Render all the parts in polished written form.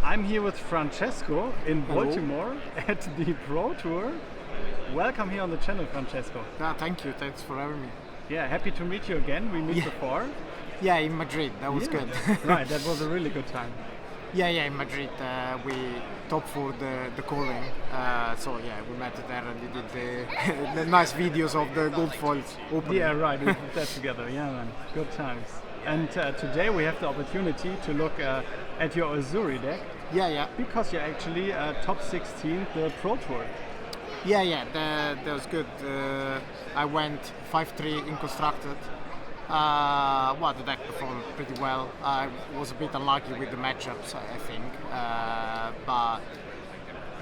I'm here with Francesco in Hello. Baltimore at the Pro Tour. Welcome here on the channel, Francesco. Thank you. Thanks for having me. Yeah, happy to meet you again. We met Yeah. before. Yeah, in Madrid. That was good. Right, that was a really good time. Yeah, in Madrid. We top for the calling. So yeah, we met there and we did the nice videos of the gold foils opening. Yeah, right, we did that together. Yeah, man, good times. And today we have the opportunity to look at your Uzuri deck Yeah. because you're actually top 16 the Pro Tour. Yeah. That was good. I went 5-3 in constructed. Well, the deck performed pretty well. I was a bit unlucky with the matchups, I think, but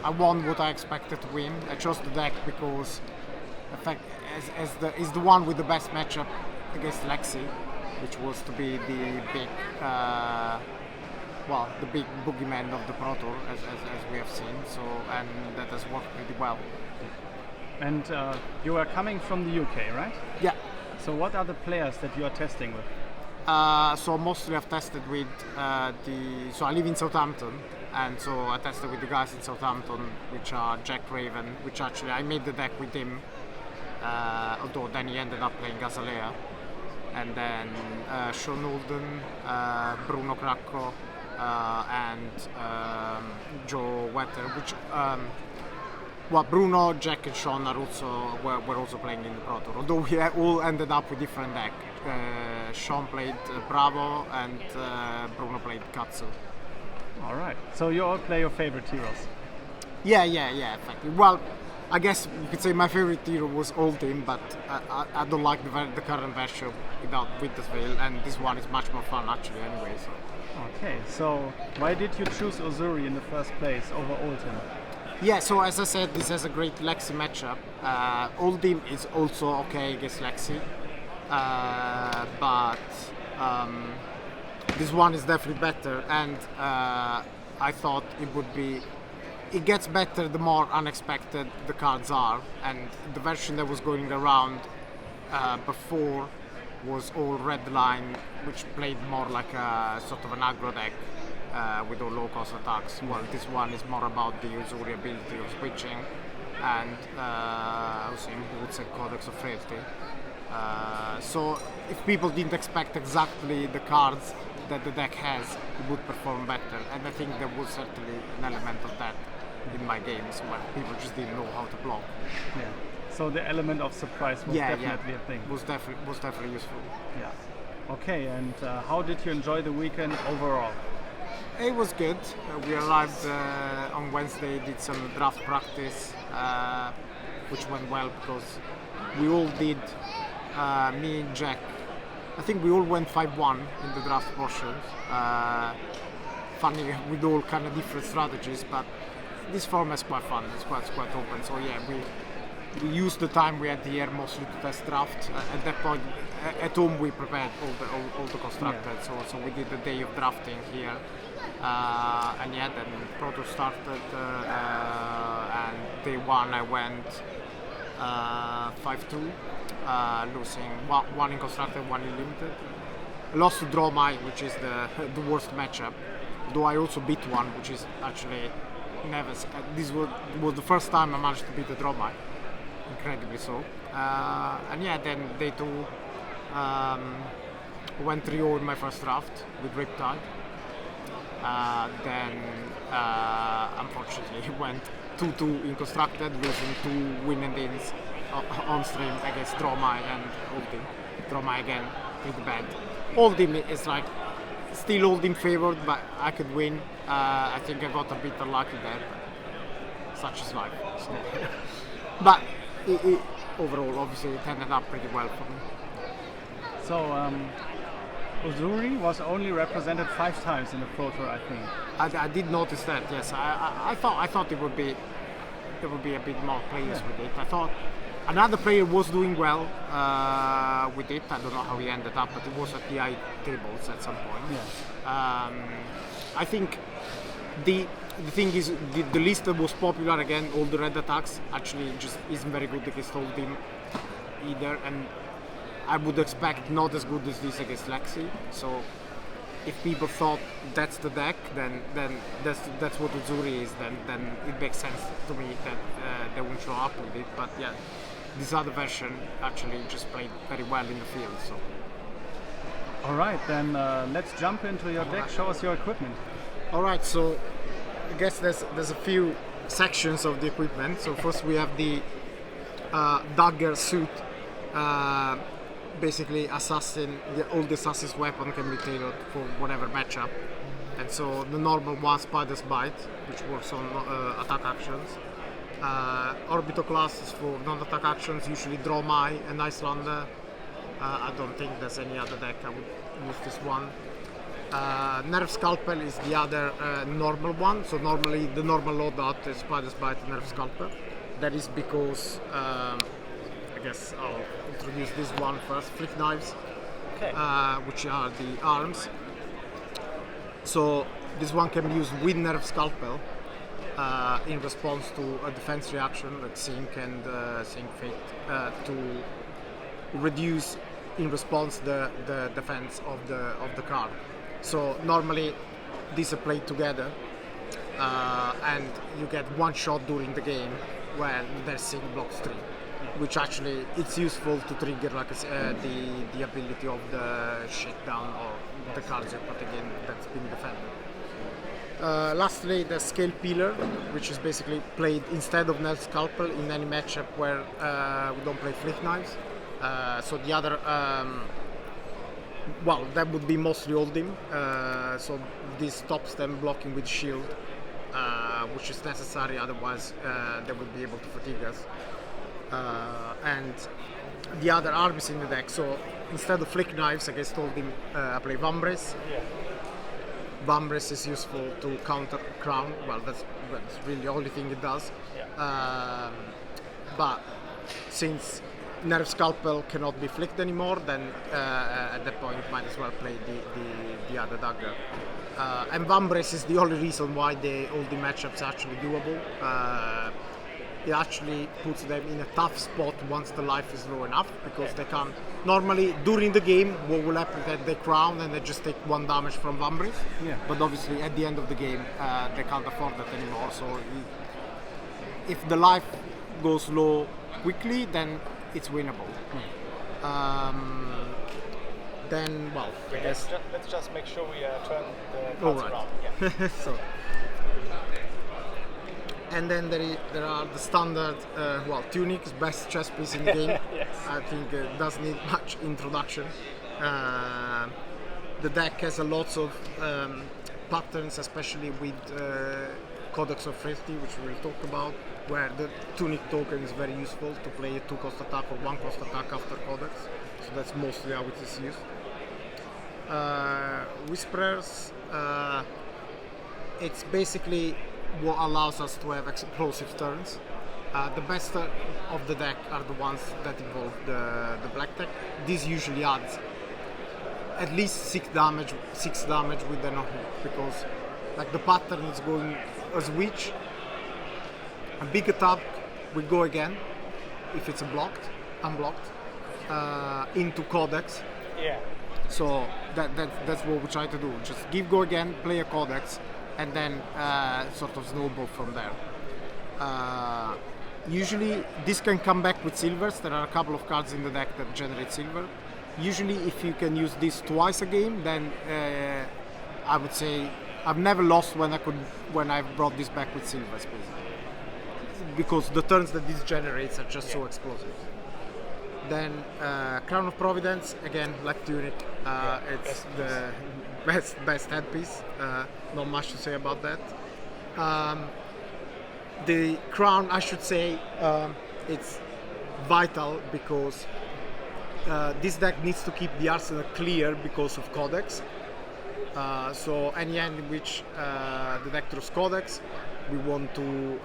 I won what I expected to win. I chose the deck because, in fact, is the one with the best matchup against Lexi, which was to be the big, the big boogeyman of the Pro Tour, as we have seen. So, and that has worked pretty well. And you are coming from the UK, right? Yeah. So what are the players that you are testing with? So mostly I've tested with So I live in Southampton, and so I tested with the guys in Southampton, which are Jack Raven, which actually I made the deck with him, although then he ended up playing Azalea, and then Sean Holden, Bruno Cracco, and Joe Wetter, which. Bruno, Jack, and Sean are were also playing in the Pro Tour. Although we all ended up with different deck. Sean played Bravo, and Bruno played Katsu. All right. So you all play your favorite heroes. Yeah. Exactly. Well, I guess you could say my favorite hero was Old Team, but I don't like the current version without Winter's Veil, and this one is much more fun actually. Anyway. So. Okay. So why did you choose Uzuri in the first place over Oldham? Yeah, so as I said, this has a great Lexi matchup. Old Team is also okay against Lexi, but this one is definitely better, and I thought it gets better the more unexpected the cards are, and the version that was going around before was all red line, which played more like a sort of an aggro deck. With all low cost attacks. Well, this one is more about the Uzuri ability of switching and also inputs and Codex of Frailty. So if people didn't expect exactly the cards that the deck has, it would perform better. And I think there was certainly an element of that in my games where people just didn't know how to block. Yeah. So the element of surprise was definitely a thing. Was definitely useful. Yeah. Okay. And how did you enjoy the weekend overall? It was good. We arrived on Wednesday, did some draft practice, which went well because we all did, me and Jack, I think we all went 5-1 in the draft portion. Funny, with all kind of different strategies, but this format is quite fun, it's quite open. So yeah, we used the time we had here mostly to test draft. At that point, at home we prepared all the constructed, so we did the day of drafting here. And yeah, then Pro Tour started, and day one I went 5-2, losing one in constructed, one in limited. I lost to Draw My, which is the worst matchup, though I also beat one, which is actually never. This was the first time I managed to beat the Draw My, incredibly so. And yeah, then day two went 3-0 in my first draft with Riptide. Then unfortunately went 2-2 in constructed, losing 2 win-and-ins on stream against Draw My and Old Team. Draw My again, pretty bad. Old Team is like still Old Team favored, but I could win. I think I got a bit unlucky there, but such is life. So. But overall, obviously, it ended up pretty well for me. So Uzuri was only represented 5 times in the Pro Tour, I think. I did notice that. Yes, I thought there would be a bit more players with it. I thought another player was doing well with it. I don't know how he ended up, but it was at the high tables at some point. Yeah. I think the thing is the list that was popular again, all the red attacks, actually just isn't very good against Old Team either, and I would expect not as good as this against Lexi. So if people thought that's the deck, then that's what Uzuri is. Then it makes sense to me that they won't show up with it. But yeah, this other version actually just played very well in the field. So. All right, then let's jump into your deck. Show us your equipment. All right, so I guess there's a few sections of the equipment. So first we have the dagger suit. Basically, all the assassin's weapon can be tailored for whatever matchup. And so the normal one, Spider's Bite, which works on attack actions. Orbital class is for non-attack actions, usually Draw My and Icelander. I don't think there's any other deck I would use this one. Nerve Scalpel is the other normal one. So normally the normal loadout is Spider's Bite and Nerve Scalpel. That is because I guess I'll introduce this one first. Flick Knives, which are the arms. So this one can be used with Nerve Scalpel in response to a defense reaction like Sync and Sync Fate to reduce in response the defense of the card. So normally these are played together and you get one shot during the game when their Sync blocks 3, which actually it's useful to trigger like the ability of the shakedown or the cards you put again that's been defended. Lastly, the Scale Peeler, which is basically played instead of Nerve Scalpel in any matchup where we don't play Flick Knives. So the other, well, that would be mostly Oldhim. So this stops them blocking with shield, which is necessary. Otherwise, they would be able to fatigue us. And the other arms in the deck. So instead of Flick Knives, I guess Oldhim, I play Vambrace. Vambrace is useful to counter Crown. Well, that's really the only thing it does. But since Nerve Scalpel cannot be flicked anymore, then at that point might as well play the other dagger. And Vambrace is the only reason why all the matchups are actually doable. It actually puts them in a tough spot once the life is low enough, because they can normally during the game what will happen is that they crown and they just take 1 damage from Vambrace. But obviously at the end of the game they can't afford that anymore. So if the life goes low quickly, then it's winnable. Then, well, I guess. Let's just make sure we turn the cards around. Yeah. So, and then there are the standard, Tunic is best chess piece in the game. Yes. I think it doesn't need much introduction. The deck has a lots of patterns, especially with Codex of Thrifty, which we'll talk about, where the Tunic token is very useful to play a 2-cost attack or 1-cost attack after Codex. So that's mostly how it is used. Whisperers, it's basically what allows us to have explosive turns. The best of the deck are the ones that involve the black tech. This usually adds at least 6 damage with the knock-hit, because like the pattern is going as witch. A big attack will go again if it's unblocked into Codex. Yeah. So that's what we try to do. Just give go again, play a Codex, and then sort of snowball from there. Usually this can come back with silvers. There are a couple of cards in the deck that generate silver. Usually if you can use this twice a game, then I would say I've never lost when I've brought this back with silvers, basically, because the turns that this generates are just so explosive. Then Crown of Providence, again, like Tunic, it's the best headpiece. Not much to say about that. The crown, I should say, it's vital because this deck needs to keep the arsenal clear because of Codex. So any hand in which the deck throws Codex, we want to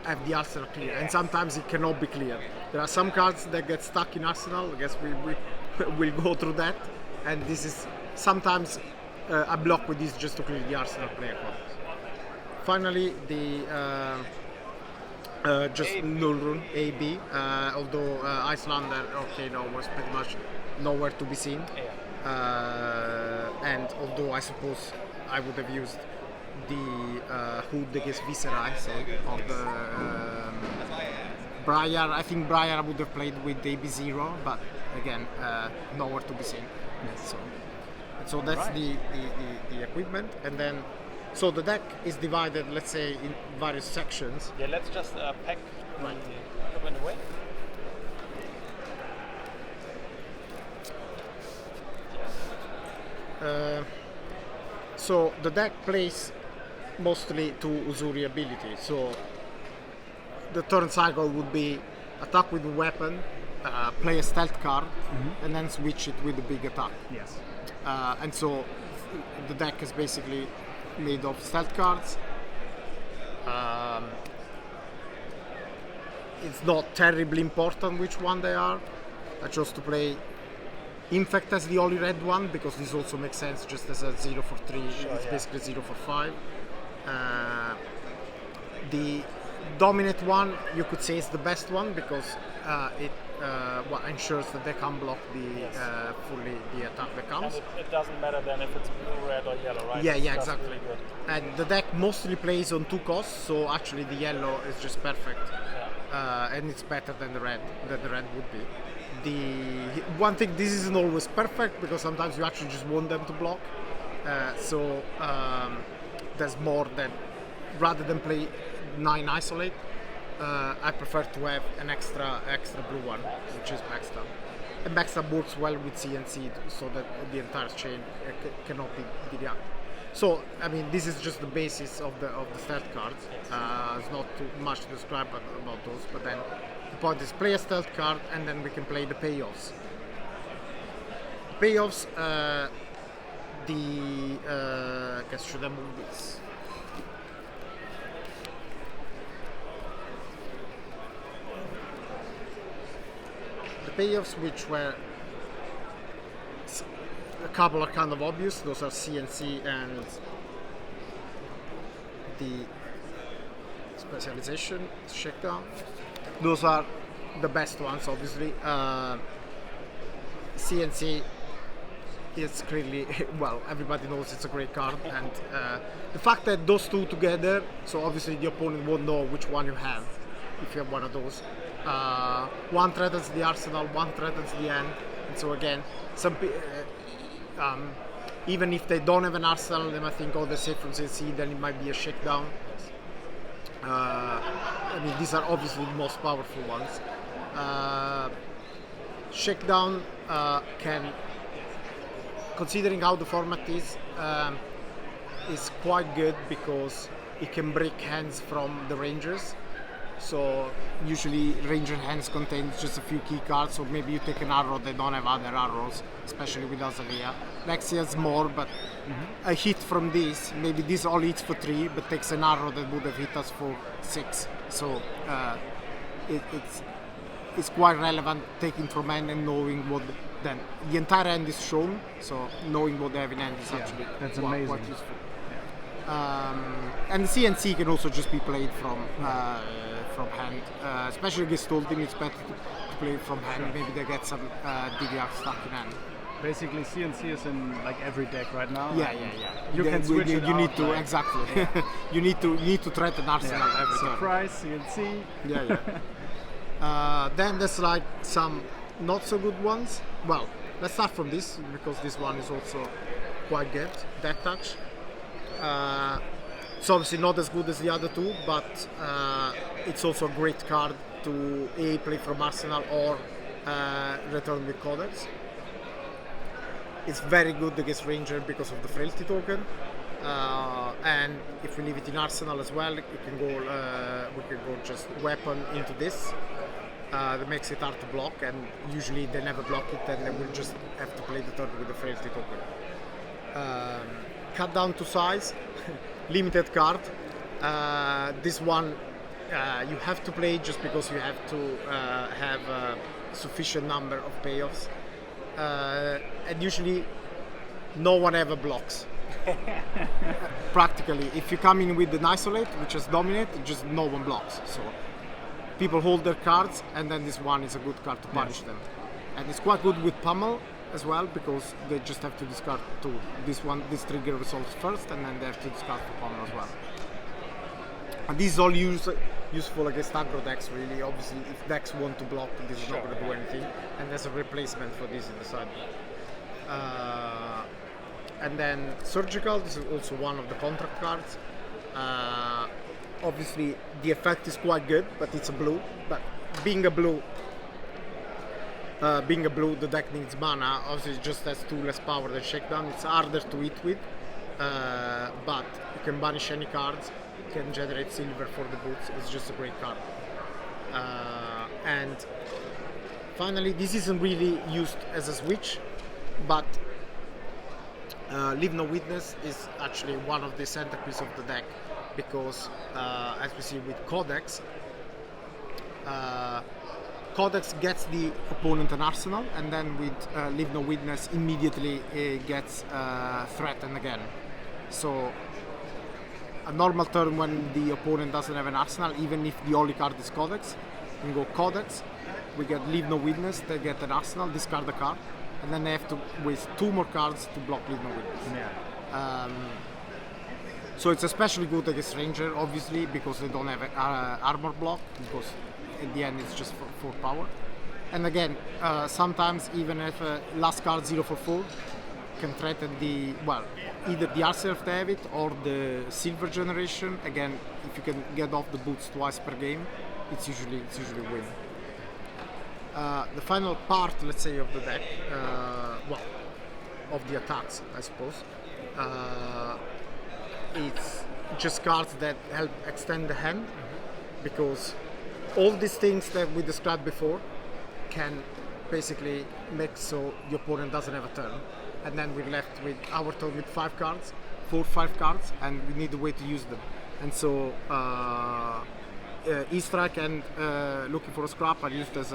have the arsenal clear, and sometimes it cannot be cleared. There are some cards that get stuck in arsenal. I guess we'll go through that, and this is sometimes I block with this just to clear the arsenal player Codex. Finally, the just null rune AB, although Icelander, was pretty much nowhere to be seen. And although I suppose I would have used the Hood against Viserai, say, or the Briar. I think Briar would have played with AB0, but again, nowhere to be seen. So that's the equipment, and then so the deck is divided, let's say, in various sections. Yeah, let's just pack Right. the equipment away. So the deck plays mostly to Uzuri ability. So the turn cycle would be attack with a weapon, play a stealth card, and then switch it with a big attack. Yes. And so the deck is basically made of stealth cards. It's not terribly important which one they are. I chose to play Infect as the only red one because this also makes sense just as a 0 for 3, it's basically 0 for 5. The dominant one you could say is the best one because it ensures that they can block the fully the attack that comes. And it doesn't matter then if it's blue, red, or yellow, right? Yeah, It's yeah, just exactly. really good. And the deck mostly plays on 2 costs, so actually the yellow is just perfect, and it's better than the red would be. The one thing, this isn't always perfect because sometimes you actually just want them to block. So there's more than rather than play 9 isolate. I prefer to have an extra blue one, which is backstab. And backstab works well with CNC, so that the entire chain cannot be reacted. So I mean, this is just the basis of the stealth cards. There's not too much to describe about those, but then the point is play a stealth card, and then we can play the payoffs. Payoffs. I guess should I move this? The payoffs, which were a couple are kind of obvious. Those are CNC and the specialization shakedown. Those are the best ones, obviously. CNC is clearly well, everybody knows it's a great card, and the fact that those two together, so obviously the opponent won't know which one you have if you have one of those. One threatens the arsenal, one threatens the end, and so again, even if they don't have an arsenal, they might think, oh, they're safe from CNC, then it might be a shakedown. I mean, these are obviously the most powerful ones. Shakedown can, considering how the format is quite good because it can break hands from the rangers. So usually ranger hands contain just a few key cards, so maybe you take an arrow, they don't have other arrows, especially with Azalea. Lexi has more, but a hit from this, maybe this all hits for 3, but takes an arrow that would have hit us for 6. So it's quite relevant taking from hand and knowing what then the entire hand is shown, so knowing what they have in hand is actually that's quite amazing. useful. And the CNC can also just be played from hand, especially against ultimate. It's better to play from hand. Maybe they get some DDR stuck in hand. Basically, CNC is in like every deck right now. Yeah. You can switch it You need out, to like- exactly. you need to threaten Arsenal every turn. Surprise, CNC. Yeah. Then there's like some not so good ones. Well, let's start from this because this one is also quite good. Death Touch. It's obviously not as good as the other two, but it's also a great card to play from Arsenal or return with Codex. It's very good against Ranger because of the Frailty token, and if we leave it in Arsenal as well, it can go. We can go just weapon into this. That makes it hard to block, and usually they never block it, and they will just have to play the turn with the Frailty token. Cut down to size, limited card. This one you have to play just because you have to have a sufficient number of payoffs, and usually no one ever blocks. Practically, if you come in with an isolate, which is dominate, just no one blocks. So people hold their cards, and then this one is a good card to punish them. And it's quite good with pummel as well, because they just have to discard 2. This trigger resolves first, and then they have to discard for common as well. And this is all useful against aggro decks, really. Obviously, if decks want to block, this is not going to do anything, and there's a replacement for this in the side. And then Surgical, this is also one of the contract cards. Obviously, the effect is quite good, but it's a blue. But being a blue, the deck needs mana. Obviously, it just has 2 less power than Shakedown. It's harder to hit with, but you can banish any cards. You can generate silver for the boots. It's just a great card. And finally, this isn't really used as a switch, but Leave No Witness is actually one of the centerpiece of the deck, because as we see with Codex, Codex gets the opponent an arsenal, and then with Leave No Witness immediately it gets threatened again. So a normal turn when the opponent doesn't have an arsenal, even if the only card is Codex, we go Codex, we get Leave No Witness, they get an arsenal, discard a card, and then they have to waste 2 more cards to block Leave No Witness. Yeah. So it's especially good against Ranger, obviously, because they don't have armor block, because in the end it's just for power. And again, sometimes even if last card 0 for 4 can threaten either the arsenal if they have it, or the silver generation. Again, if you can get off the boots twice per game, it's usually a win. The final part, let's say, of the deck, of the attacks, I suppose, it's just cards that help extend the hand, because all these things that we described before can basically make so the opponent doesn't have a turn, and then we're left with our turn with 5 cards, 5 cards, and we need a way to use them. And so E-Strike and Looking for a Scrap are used as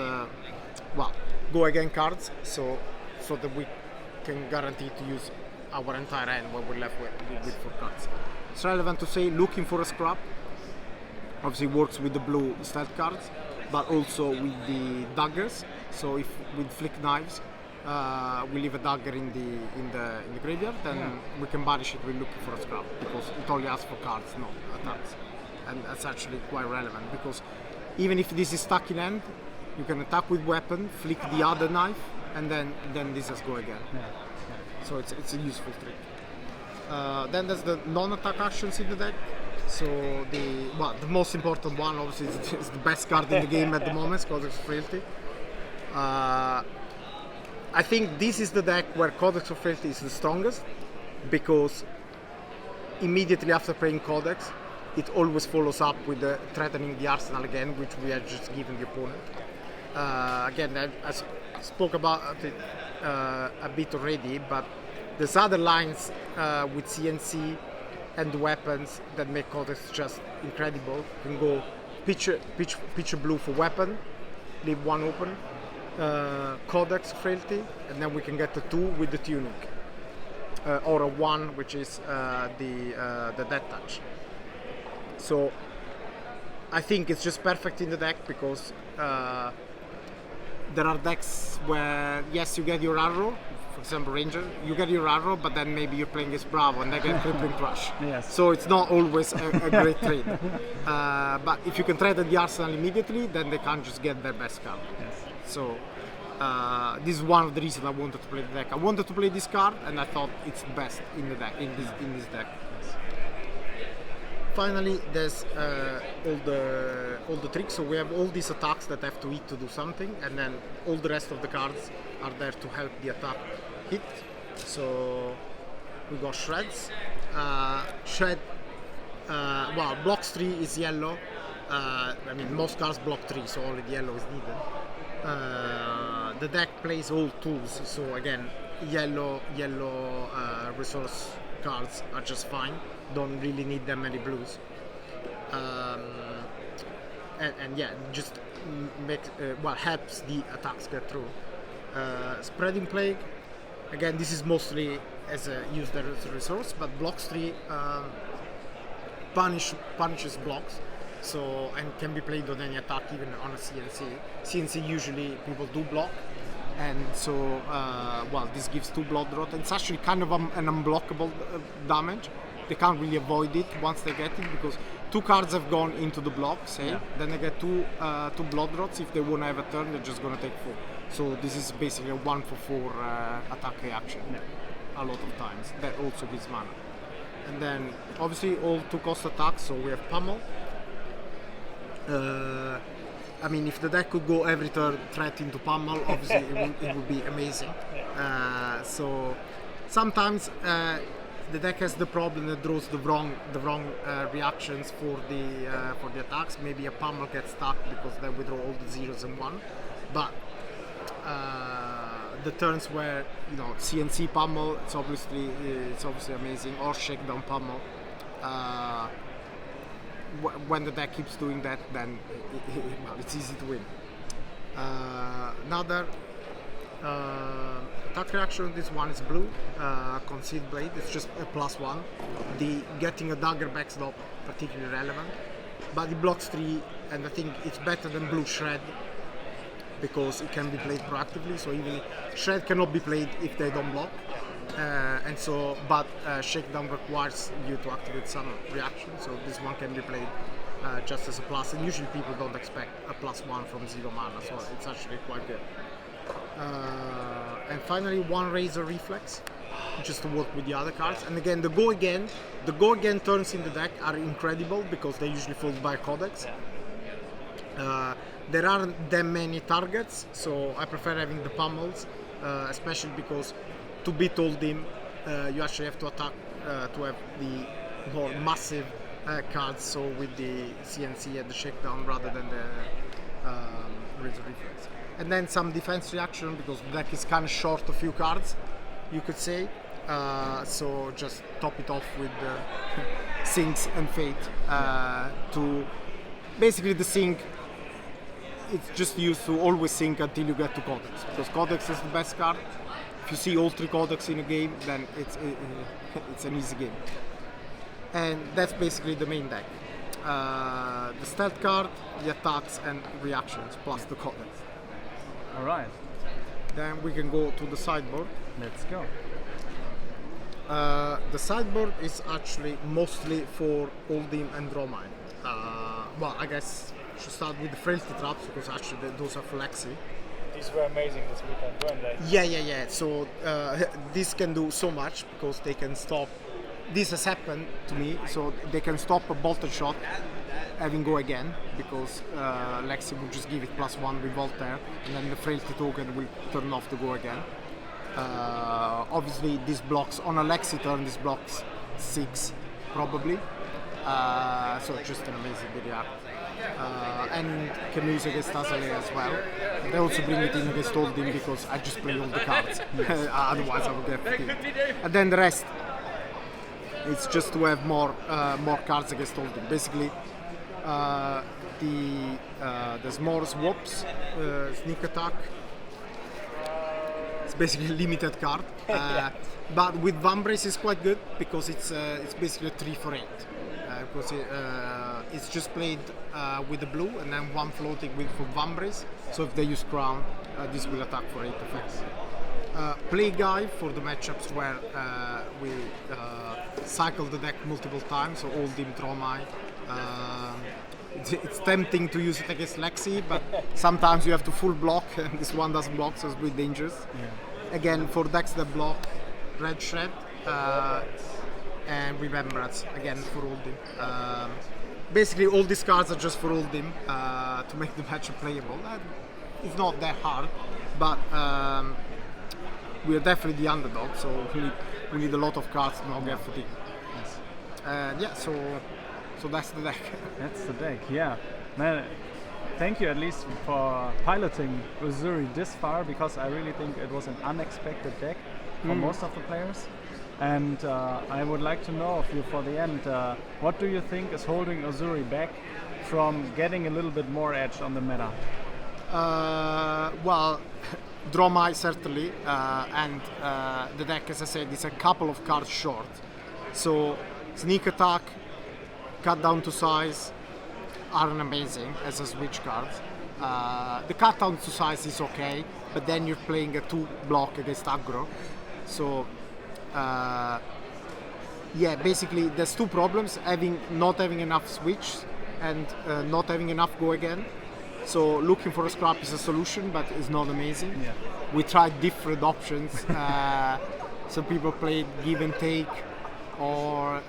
go again cards, so that we can guarantee to use our entire hand when we're left with 4 cards. It's relevant to say Looking for a Scrap obviously works with the blue stealth cards, but also with the daggers. So if with Flick Knives we leave a dagger in the graveyard, then we can banish it with Looking for a Scrap, because it only asks for cards, not attacks. And that's actually quite relevant, because even if this is stuck in hand, you can attack with weapon, flick the other knife, and then this has go again. So it's a useful trick. Then there's the non-attack actions in the deck. So the most important one obviously is the best card in the game at the moment, Codex of Frailty. I think this is the deck where Codex of Frailty is the strongest, because immediately after playing Codex, it always follows up with threatening the arsenal again, which we had just given the opponent. Again, I spoke about it a bit already, but there's other lines with CNC and weapons that make Codex just incredible. You can go pitch a blue for weapon, leave 1 open, Codex Frailty, and then we can get a 2 with the Tunic, or a 1, which is the Death Touch. So I think it's just perfect in the deck, because there are decks where, yes, you get your arrow, for example Ranger, you get your arrow, but then maybe you're playing against Bravo and they get Crippling Crush. Yes. So it's not always a great trade. But if you can threaten the arsenal immediately, then they can't just get their best card. Yes. So this is one of the reasons I wanted to play the deck. I wanted to play this card, and I thought it's the best in the deck, in this deck. Finally, there's all the tricks. So we have all these attacks that have to hit to do something, and then all the rest of the cards are there to help the attack hit. So we got Shreds. Shred. Blocks 3 is yellow. Most cards block 3, so only the yellow is needed. The deck plays all tools, so again, yellow resource cards are just fine. Don't really need that many blues, just helps the attacks get through. Spreading Plague, again, this is mostly used as a resource, but blocks 3 punishes blocks, so, and can be played on any attack, even on a CNC. CNC usually people do block, and so well, this gives 2 blood rot. It's actually kind of an unblockable damage. They can't really avoid it once they get it, because 2 cards have gone into the block, say, then they get 2 blood rots. If they won't have a turn, they're just gonna take 4. So this is basically a 1 for 4 attack reaction. A lot of times that also gives mana. And then obviously all 2 cost attacks, so we have pummel. I mean, if the deck could go every turn threat into pummel, obviously it would be amazing. So sometimes the deck has the problem that draws the wrong reactions for the attacks. Maybe a pummel gets stuck because they withdraw all the 0s and 1. But the turns where, you know, CNC pummel, it's obviously amazing, or shakedown pummel. When the deck keeps doing that, then well, it's easy to win. Another attack reaction on this one is blue, Switchblade. It's just a +1. The getting a dagger back's not particularly relevant, but it blocks 3, and I think it's better than blue shred because it can be played proactively. So even shred cannot be played if they don't block, and so but shakedown requires you to activate some reaction. So this one can be played just as a plus, and usually people don't expect a +1 from 0 mana, so it's actually quite good. And finally, 1 Razor Reflex, just to work with the other cards. And again, the go again turns in the deck are incredible because they usually followed by Codex. There aren't that many targets, so I prefer having the pummels, especially because to beat Oldhim, you actually have to attack to have the more massive cards, so with the CNC and the shakedown rather than the Razor Reflex. And then some defense reaction because the deck is kind of short a few cards, you could say. So just top it off with Sinks and Fate to basically the Sink. It's just used to always Sink until you get to Codex, because Codex is the best card. If you see all 3 Codex in a game, then it's an easy game. And that's basically the main deck. The stealth card, the attacks and reactions, plus the Codex. Alright, Then we can go to the sideboard. let's go. The sideboard is actually mostly for Oldhim and Dromine. Well, I guess I should start with the Frailty Traps because actually those are for Lexi. These were amazing this weekend, weren't they? Yeah. So this can do so much because they can stop. This has happened to me, so they can stop a bolted shot, having go again, because Lexi will just give it +1 with Voltaire, and then the Frailty token will turn off the go again. Obviously, this blocks on a Lexi turn. This blocks 6 probably. So just an amazing react. And can use against Azalea as well. They also bring it in against Oldhim because I just play all the cards. Otherwise, I would get fatigued. And then the rest, it's just to have more cards against Oldhim. Basically, there's more swaps, sneak attack. It's basically a limited card, but with Vambrace it's quite good because it's basically a 3 for 8. Because it's just played with the blue and then 1 floating with for Vambrace. So if they use Crown, this will attack for 8 effects. Play Guide for the matchups where we cycle the deck multiple times, so Oldhim, Dromai. It's tempting to use it against Lexi, but sometimes you have to full block and this one doesn't block, so it's a bit dangerous. Yeah. Again, for decks that block, Red Shred and Remembrance, again for Oldhim. Basically all these cards are just for Oldhim to make the matchup playable. It's not that hard, but we are definitely the underdog, so we need a lot of cards to not get fatigued. Yes. So that's the deck. That's the deck, yeah. Man, thank you at least for piloting Uzuri this far, because I really think it was an unexpected deck for most of the players. And I would like to know of you for the end, what do you think is holding Uzuri back from getting a little bit more edge on the meta? Well, Dromai certainly, and the deck, as I said, is a couple of cards short. So Sneak Attack, Cut Down to Size aren't amazing as a switch card. The cut down to size is okay, but then you're playing a 2 block against aggro. So yeah, basically there's 2 problems: not having enough switch and not having enough go again. So looking for a scrap is a solution, but it's not amazing. Yeah. We tried different options. Some people played give and take or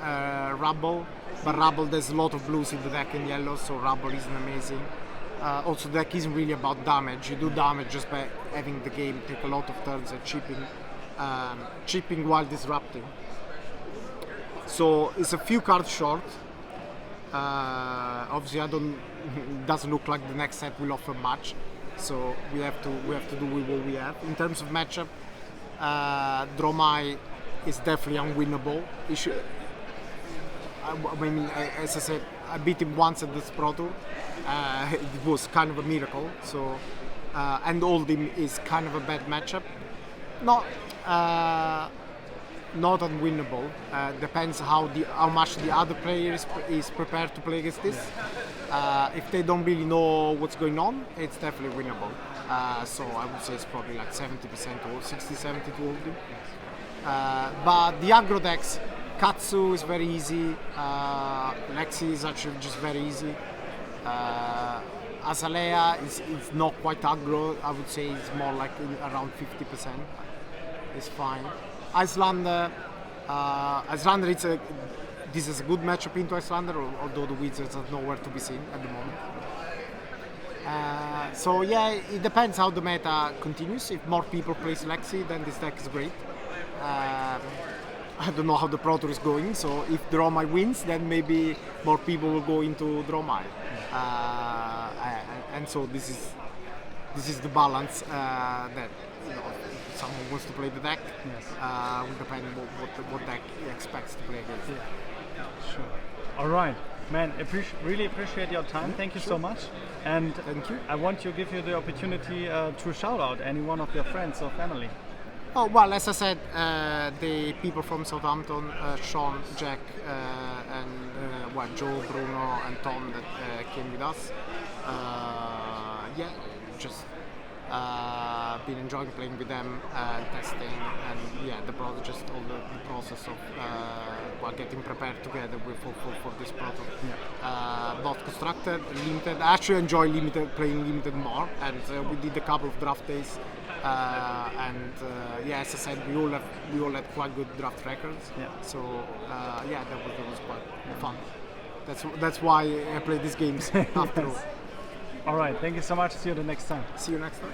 rubble, but rubble, there's a lot of blues in the deck and yellow, so rubble isn't amazing. Also, the deck isn't really about damage. You do damage just by having the game take a lot of turns and chipping while disrupting. So it's a few cards short. Obviously, it doesn't look like the next set will offer much, so we have to do with what we have. In terms of matchup, Dromai is definitely unwinnable. As I said, I beat him once at this Pro Tour. It was kind of a miracle. So, and Oldhim is kind of a bad matchup. Not unwinnable. Depends how much the other player is prepared to play against this. If they don't really know what's going on, it's definitely winnable. So I would say it's probably like 70% or 60-70 to Oldhim. But the aggro decks, Katsu is very easy. Lexi is actually just very easy. Azalea is not quite aggro. I would say it's more like around 50%. It's fine. Icelander, this is a good matchup into Icelander, although the Wizards are nowhere to be seen at the moment. So yeah, it depends how the meta continues. If more people play Lexi, then this deck is great. I don't know how the Pro Tour is going, so if Dromai wins, then maybe more people will go into Dromai. And so this is the balance that, you know, if someone wants to play the deck, will depend on what deck he expects to play against. Yeah, sure. All right, man. Really appreciate your time. Thank you so much. And thank you. I want to give you the opportunity to shout out any one of your friends or family. Oh, well, as I said, the people from Southampton, Sean, Jack, and Joe, Bruno, and Tom that came with us. Just been enjoying playing with them, testing, and just all the process of getting prepared together for this product. Both constructed, limited. I actually enjoy playing limited more, and we did a couple of draft days. As I said, we all had quite good draft records. So that was quite fun. That's why I play these games after all. All right, thank you so much. See you the next time. See you next time.